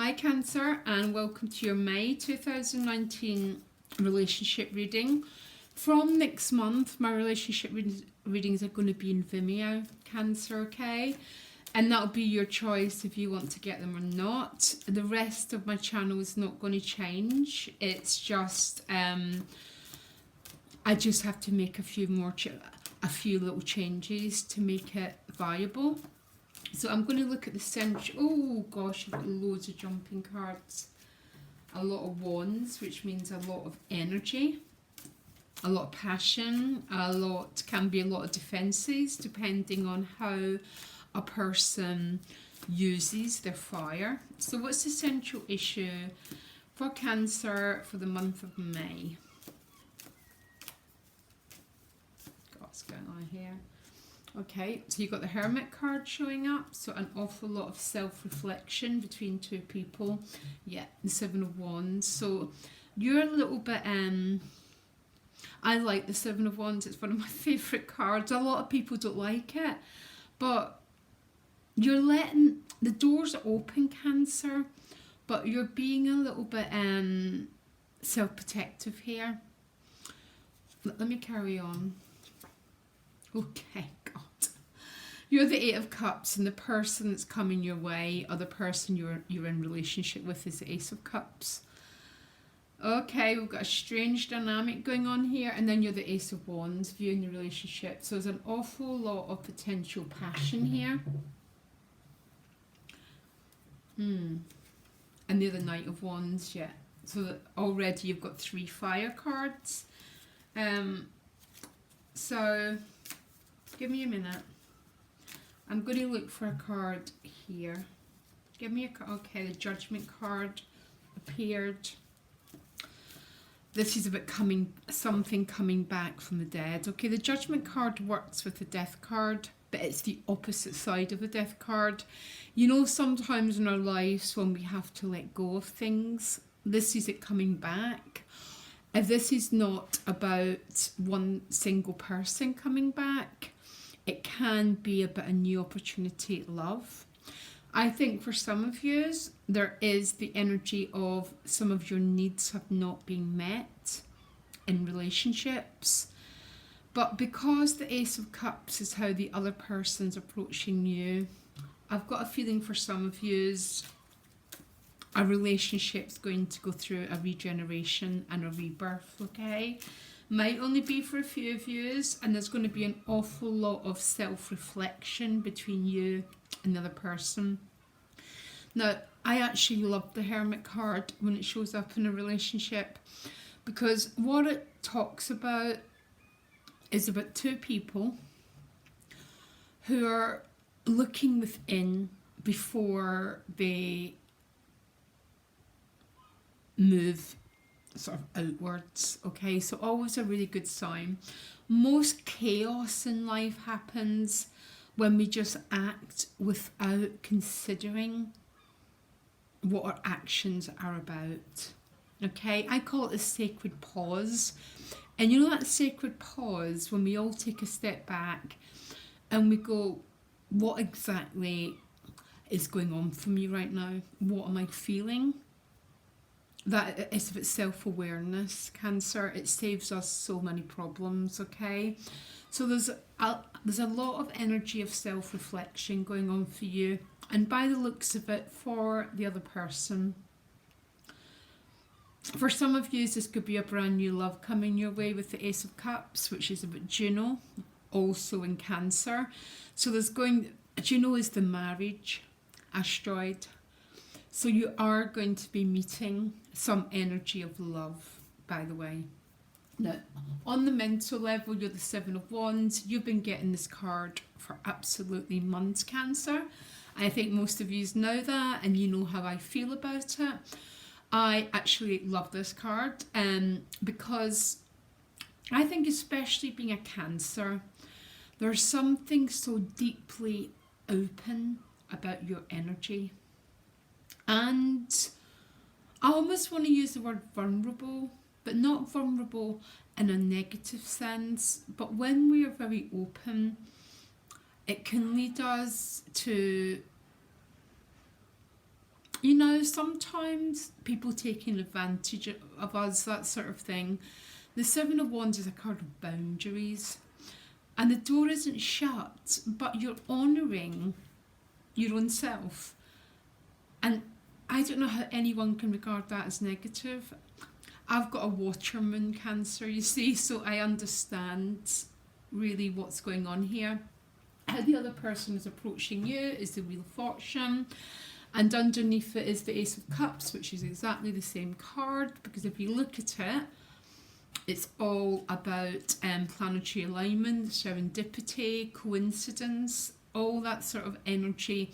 Hi Cancer, and welcome to your May 2019 relationship reading. From next month, my relationship readings are going to be in Vimeo, Cancer, okay? And that'll be your choice if you want to get them or not. The rest of my channel is not going to change. It's just, I just have to make a few little changes to make it viable. So I'm going to look at the central. Oh gosh, I've got loads of jumping cards. A lot of wands, which means a lot of energy, a lot of passion, can be a lot of defenses, depending on how a person uses their fire. So what's the central issue for Cancer for the month of May? What's going on here? Okay, so you've got the Hermit card showing up, so an awful lot of self-reflection between two people. Yeah, the Seven of Wands. So you're a little bit, I like the Seven of Wands, it's one of my favourite cards. A lot of people don't like it, but you're letting, the doors open, Cancer, but you're being a little bit self-protective here. Let me carry on. Okay, God. You're the Eight of Cups, and the person that's coming your way, or the person you're in relationship with, is the Ace of Cups. Okay, we've got a strange dynamic going on here, and then you're the Ace of Wands, viewing the relationship. So there's an awful lot of potential passion here. And they're the Knight of Wands, yeah. So that already you've got 3 fire cards. So give me a minute. I'm going to look for a card here. Give me a card. Okay, the Judgment card appeared. This is about something coming back from the dead. Okay, the Judgment card works with the Death card, but it's the opposite side of the Death card. You know, sometimes in our lives when we have to let go of things, this is it coming back. If this is not about one single person coming back, it can be about a new opportunity at love. I think for some of you, there is the energy of some of your needs have not been met in relationships. But because the Ace of Cups is how the other person's approaching you, I've got a feeling for some of you, a relationship's going to go through a regeneration and a rebirth, okay? Might only be for a few of you, and there's going to be an awful lot of self-reflection between you and the other person. Now, I actually love the Hermit card when it shows up in a relationship, because what it talks about is about two people who are looking within before they move sort of outwards. Okay, so always a really good sign. Most chaos in life happens when we just act without considering what our actions are about. Okay, I call it a sacred pause. And you know that sacred pause when we all take a step back and we go, what exactly is going on for me right now? What am I feeling? That is about self-awareness, Cancer. It saves us so many problems, okay? So there's a lot of energy of self-reflection going on for you, and by the looks of it, for the other person. For some of you, this could be a brand new love coming your way with the Ace of Cups, which is about Juno, also in Cancer. So Juno is the marriage asteroid. So you are going to be meeting some energy of love, by the way. Now, on the mental level, you're the Seven of Wands. You've been getting this card for absolutely months, Cancer. I think most of you know that, and you know how I feel about it. I actually love this card because I think, especially being a Cancer, there's something so deeply open about your energy. And I almost want to use the word vulnerable, but not vulnerable in a negative sense. But when we are very open, it can lead us to You know, sometimes people taking advantage of us, that sort of thing. The Seven of Wands is a card of boundaries. And the door isn't shut, but you're honouring your own self. And I don't know how anyone can regard that as negative. I've got a water moon Cancer, you see, so I understand really what's going on here. How the other person is approaching you is the Wheel of Fortune. And underneath it is the Ace of Cups, which is exactly the same card, because if you look at it, it's all about planetary alignment, serendipity, coincidence, all that sort of energy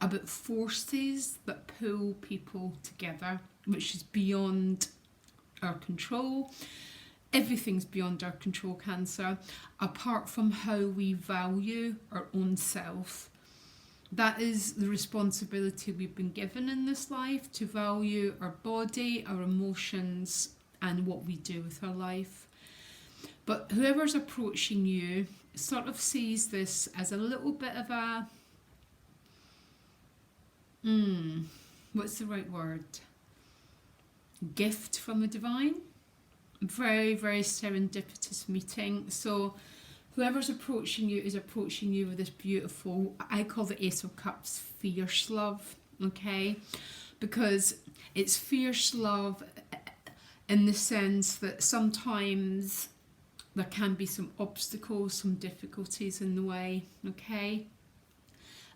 about forces that pull people together, which is beyond our control. Everything's beyond our control, Cancer, apart from how we value our own self. That is the responsibility we've been given in this life, to value our body, our emotions, and what we do with our life. But whoever's approaching you sort of sees this as a little bit of a, what's the right word? Gift from the divine. Very, very serendipitous meeting. So whoever's approaching you is approaching you with this beautiful, I call the Ace of Cups, fierce love, okay? Because it's fierce love in the sense that sometimes there can be some obstacles, some difficulties in the way, okay?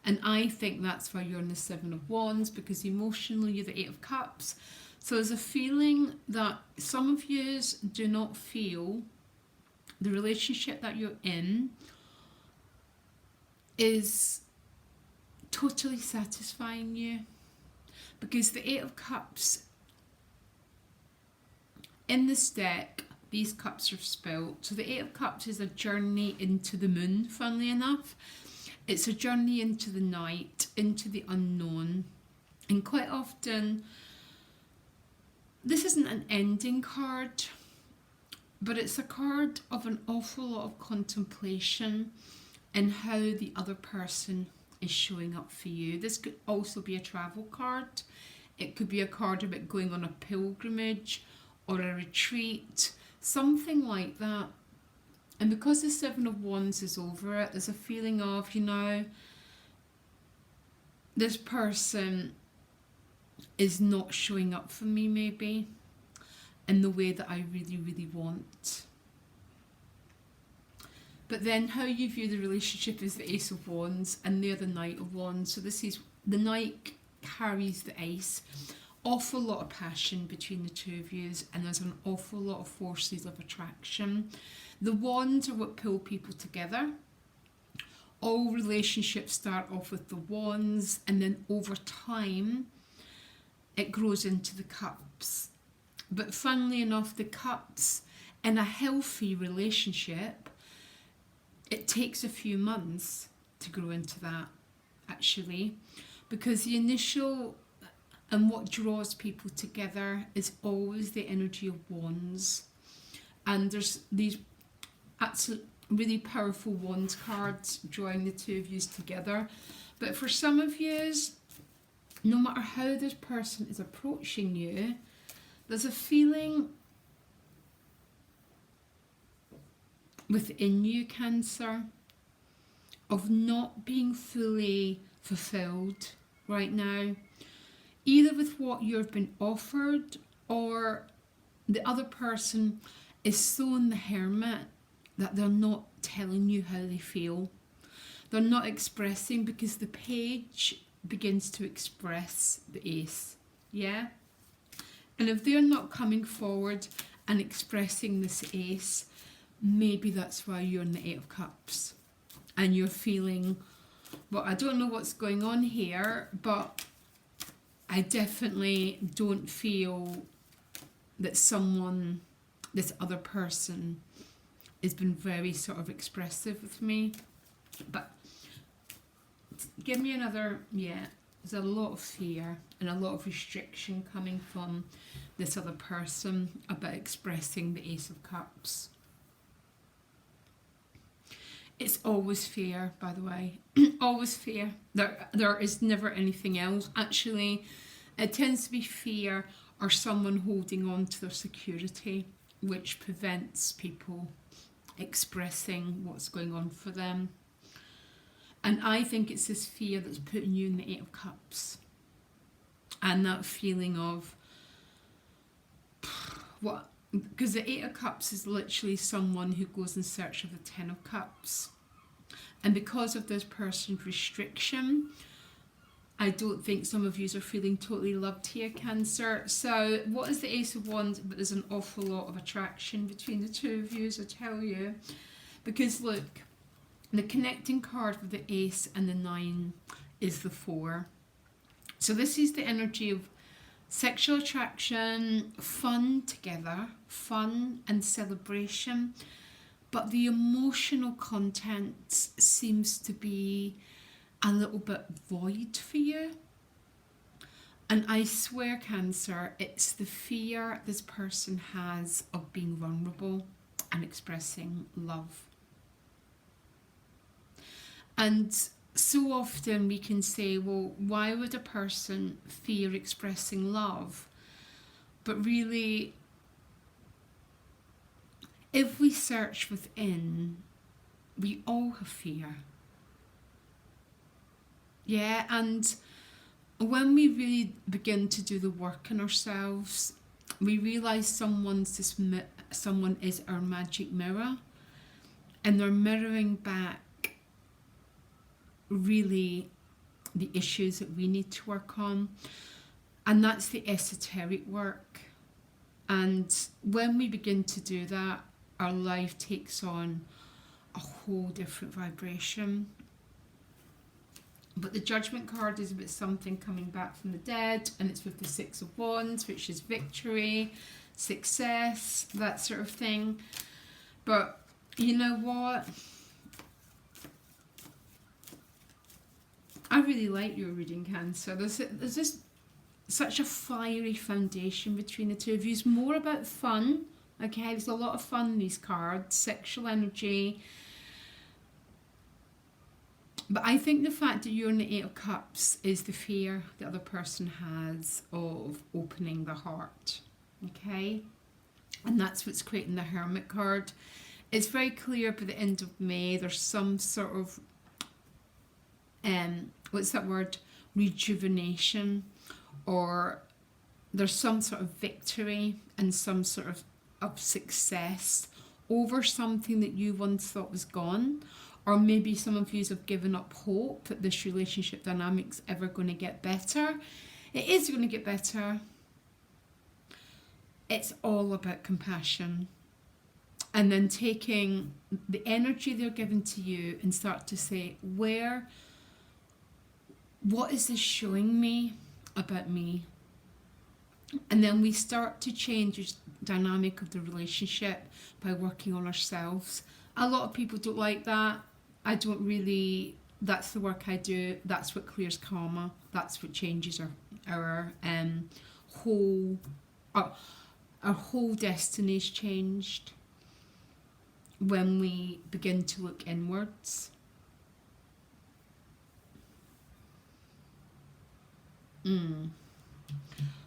And I think that's why you're in the Seven of Wands, because emotionally you're the Eight of Cups. So there's a feeling that some of you do not feel the relationship that you're in is totally satisfying you. Because the Eight of Cups, in this deck, these cups are spelt. So the Eight of Cups is a journey into the moon, funnily enough. It's a journey into the night, into the unknown. And quite often, this isn't an ending card, but it's a card of an awful lot of contemplation and how the other person is showing up for you. This could also be a travel card. It could be a card about going on a pilgrimage or a retreat, something like that. And because the Seven of Wands is over it, there's a feeling of, you know, this person is not showing up for me maybe in the way that I really, really want. But then how you view the relationship is the Ace of Wands, and they're the Knight of Wands. So this is, the Knight carries the Ace. Awful lot of passion between the two of you, and there's an awful lot of forces of attraction. The Wands are what pull people together. All relationships start off with the Wands, and then over time it grows into the Cups. But funnily enough, the Cups in a healthy relationship, it takes a few months to grow into that, actually, because the initial and what draws people together is always the energy of Wands. And there's these absolute really powerful Wands cards drawing the two of you together. But for some of you, no matter how this person is approaching you, there's a feeling within you, Cancer, of not being fully fulfilled right now, either with what you've been offered, or the other person is so in the hermit that they're not telling you how they feel. They're not expressing, because the page begins to express the Ace, yeah? And if they're not coming forward and expressing this Ace, maybe that's why you're in the Eight of Cups. And you're feeling, well, I don't know what's going on here, but I definitely don't feel that someone, this other person, has been very sort of expressive with me. But give me another, yeah, there's a lot of fear and a lot of restriction coming from this other person about expressing the Ace of Cups. It's always fear, by the way. Always fear. There is never anything else. Actually, It tends to be fear or someone holding on to their security, which prevents people expressing what's going on for them. And I think it's this fear that's putting you in the Eight of Cups. And that feeling of what, because the Eight of Cups is literally someone who goes in search of the Ten of Cups. And because of this person's restriction, I don't think some of you are feeling totally loved here, Cancer. So what is the Ace of Wands? But there's an awful lot of attraction between the two of you, as I tell you. Because look, the connecting card with the Ace and the 9 is the 4. So this is the energy of sexual attraction, fun together, fun and celebration. But the emotional content seems to be a little bit void for you. And I swear, Cancer, it's the fear this person has of being vulnerable and expressing love. And so often we can say, well, why would a person fear expressing love? But really, if we search within, we all have fear. Yeah, and when we really begin to do the work on ourselves, we realise someone is our magic mirror, and they're mirroring back really the issues that we need to work on, and that's the esoteric work. And when we begin to do that, our life takes on a whole different vibration. But the Judgment card is about something coming back from the dead, and it's with the Six of Wands, which is victory, success, that sort of thing. But you know what? I really like your reading, Cancer. There's this such a fiery foundation between the two of you. It's more about fun, okay? There's a lot of fun in these cards, sexual energy. But I think the fact that you're in the Eight of Cups is the fear the other person has of opening the heart, okay? And that's what's creating the Hermit card. It's very clear by the end of May, there's some sort of, what's that word? Rejuvenation, or there's some sort of victory and some sort of success over something that you once thought was gone. Or maybe some of you have given up hope that this relationship dynamic's ever going to get better. It is going to get better. It's all about compassion. And then taking the energy they're giving to you and start to say, what is this showing me about me? And then we start to change the dynamic of the relationship by working on ourselves. A lot of people don't like that. I don't really, that's the work I do. That's what clears karma. That's what changes our whole destiny's changed when we begin to look inwards.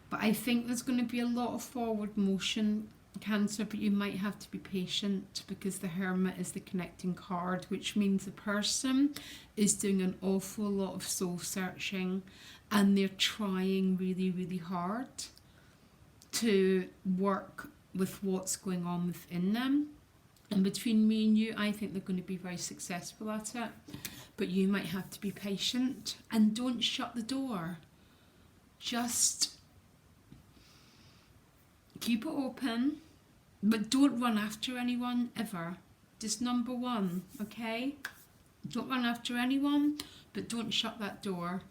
But I think there's going to be a lot of forward motion, Cancer, but you might have to be patient because the Hermit is the connecting card, which means the person is doing an awful lot of soul searching, and they're trying really, really hard to work with what's going on within them. And between me and you, I think they're going to be very successful at it, but you might have to be patient and don't shut the door. Just keep it open, but don't run after anyone ever. Just number one, okay? Don't run after anyone, but don't shut that door,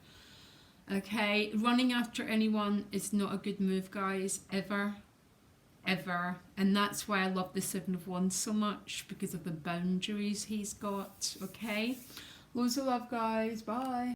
okay? Running after anyone is not a good move, guys, ever. And that's why I love the Seven of Wands so much, because of the boundaries he's got, okay? Loads of love, guys. Bye.